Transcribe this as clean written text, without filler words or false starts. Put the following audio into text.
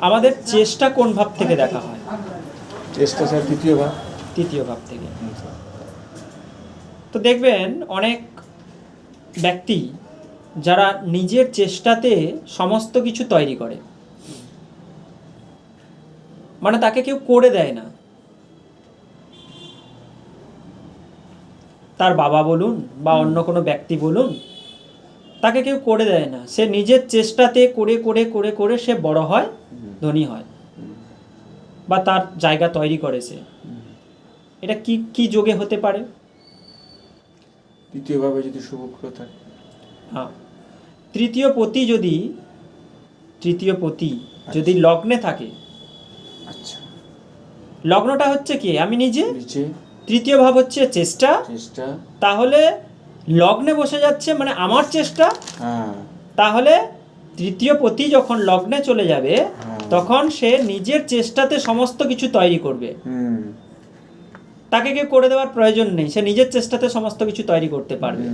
আমাদের চেষ্টা কোন ভাব থেকে দেখা হয়? চেষ্টা স্যার তৃতীয় ভাব। তৃতীয় ভাব থেকে। তো দেখবেন অনেক ব্যক্তি যারা নিজের চেষ্টাতে সমস্ত কিছু তৈরি করে, মানে তাকে কেউ করে দেয় না, তার বাবা বলুন বা অন্য কোনো ব্যক্তি বলুন, তাকে কেউ করে দেয় না, সে নিজের চেষ্টাতে করে করে করে করে সে বড় হয়, ধনী হয়, বা তার জায়গা তৈরি করে সে। এটা কি কি যোগে হতে পারে? তৃতীয়ভাবে যদি শুভগ্রহ থাকে। হ্যাঁ, তৃতীয় পতি যদি লগ্নে থাকে, আচ্ছা, লগ্নটা হচ্ছে কি আমি নিজে, নিচে তৃতীয় ভাব হচ্ছে চেষ্টা, চেষ্টা, তাহলে লগ্নে বসে যাচ্ছে মানে আমার চেষ্টা, হ্যাঁ, তাহলে তৃতীয় পতি যখন লগ্নে চলে যাবে হ্যাঁ, তখন সে নিজের চেষ্টাতে সমস্ত কিছু তৈরি করবে, হুম, তাকে কেউ করে দেওয়ার প্রয়োজন নেই, সে নিজের চেষ্টাতে সমস্ত কিছু তৈরি করতে পারবে।